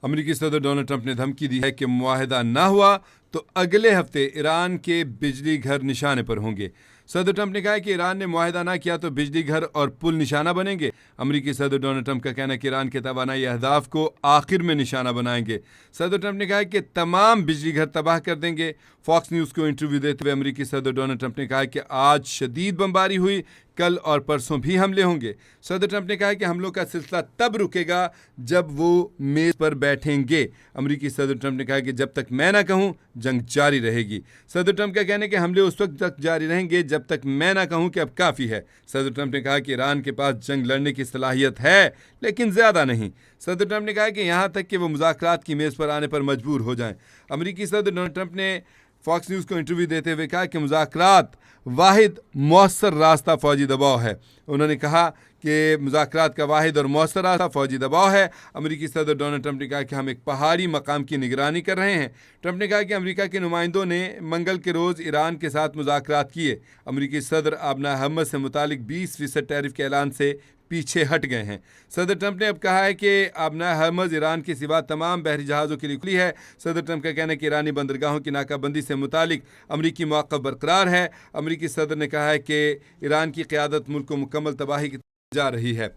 امریکی صدر Donald Trump نے دھمکی دی ہے کہ معاہدہ نہ ہوا تو اگلے ہفتے ایران کے بجلی گھر نشانے پر ہوں گے۔ صدر ٹرمپ نے کہا کہ ایران نے معاہدہ نہ کیا تو بجلی گھر اور پل نشانہ بنیں گے۔ امریکی صدر ڈونلڈ ٹرمپ کا کہنا ہے کہ ایران کے توانائی اہداف کو آخر میں نشانہ بنائیں گے۔ صدر ٹرمپ نے کہا کہ تمام بجلی گھر تباہ کر دیں گے۔ فاکس نیوز کو انٹرویو دیتے ہوئے امریکی صدر ڈونلڈ ٹرمپ نے کہا کہ آج شدید بمباری ہوئی، کل اور پرسوں بھی حملے ہوں گے۔ صدر ٹرمپ نے کہا کہ حملوں کا سلسلہ تب رکے گا جب وہ میز پر بیٹھیں گے۔ امریکی صدر ٹرمپ نے کہا کہ جب تک میں نہ کہوں جنگ جاری رہے گی۔ صدر ٹرمپ کا کہنا ہے کہ حملے اس وقت تک جاری رہیں گے جب تک میں نہ کہوں کہ اب کافی ہے۔ صدر ٹرمپ نے کہا کہ ایران کے پاس جنگ لڑنے کی صلاحیت ہے لیکن زیادہ نہیں۔ صدر ٹرمپ نے کہا کہ یہاں تک کہ وہ مذاکرات کی میز پر آنے پر مجبور ہو جائیں۔ امریکی صدر ڈونلڈ ٹرمپ نے فاکس نیوز کو انٹرویو دیتے ہوئے کہا کہ مذاکرات واحد مؤثر راستہ فوجی دباؤ ہے۔ انہوں نے کہا کہ مذاکرات کا واحد اور مؤثر راستہ فوجی دباؤ ہے۔ امریکی صدر ڈونلڈ ٹرمپ نے کہا کہ ہم ایک پہاڑی مقام کی نگرانی کر رہے ہیں۔ ٹرمپ نے کہا کہ امریکہ کے نمائندوں نے منگل کے روز ایران کے ساتھ مذاکرات کیے۔ امریکی صدر آبنائے ہرمز سے متعلق 20% ٹیرف کے اعلان سے پیچھے ہٹ گئے ہیں۔ صدر ٹرمپ نے اب کہا ہے کہ آبنائے ہرمز ایران کے سوا تمام بحری جہازوں کے لیے کھلی ہے۔ صدر ٹرمپ کا کہنا ہے کہ ایرانی بندرگاہوں کی ناکہ بندی سے متعلق امریکی موقف برقرار ہے۔ امریکی صدر نے کہا ہے کہ ایران کی قیادت ملک کو مکمل تباہی کی طرف جا رہی ہے۔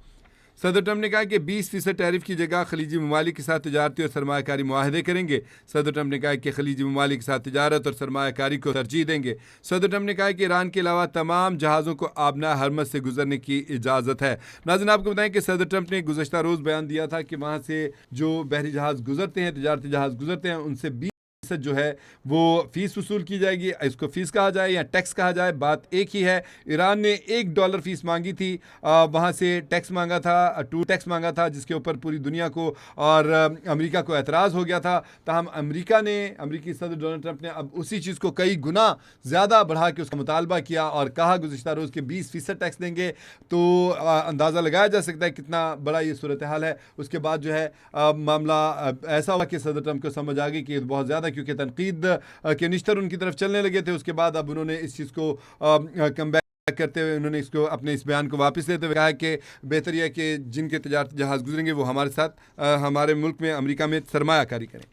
صدر ٹرمپ نے کہا کہ 20% ٹیرف کی جگہ خلیجی ممالک کے ساتھ تجارتی اور سرمایہ کاری معاہدے کریں گے۔ صدر ٹرمپ نے کہا کہ خلیجی ممالک کے ساتھ تجارت اور سرمایہ کاری کو ترجیح دیں گے۔ صدر ٹرمپ نے کہا کہ ایران کے علاوہ تمام جہازوں کو آبنائے ہرمز سے گزرنے کی اجازت ہے۔ ناظرین، آپ کو بتائیں کہ صدر ٹرمپ نے گزشتہ روز بیان دیا تھا کہ وہاں سے جو بحری جہاز گزرتے ہیں، تجارتی جہاز گزرتے ہیں، ان سے 20% جو ہے وہ فیس وصول کی جائے گی۔ اس کو فیس کہا جائے یا ٹیکس کہا جائے، بات ایک ہی ہے۔ ایران نے $1 فیس مانگی تھی، وہاں سے ٹیکس مانگا تھا، ٹیکس مانگا تھا، جس کے اوپر پوری دنیا کو اور امریکہ کو اعتراض ہو گیا تھا۔ تاہم امریکی صدر ڈونلڈ ٹرمپ نے اب اسی چیز کو کئی گنا زیادہ بڑھا کے اس کا مطالبہ کیا اور کہا گزشتہ روز کے 20% ٹیکس دیں گے۔ تو اندازہ لگایا جا سکتا ہے کتنا بڑا یہ صورتحال ہے۔ اس کے بعد جو ہے معاملہ ایسا ہوا کہ صدر ٹرمپ کو سمجھ آ گئی کہ بہت زیادہ، کیونکہ تنقید کے نشتر ان کی طرف چلنے لگے تھے۔ اس کے بعد اب انہوں نے اس چیز کو کم بیک کرتے ہوئے انہوں نے اپنے اس بیان کو واپس لیتے ہوئے کہا کہ بہتر یہ ہے کہ جن کے تجارتی جہاز گزریں گے وہ ہمارے ساتھ ہمارے ملک میں، امریکہ میں سرمایہ کاری کریں۔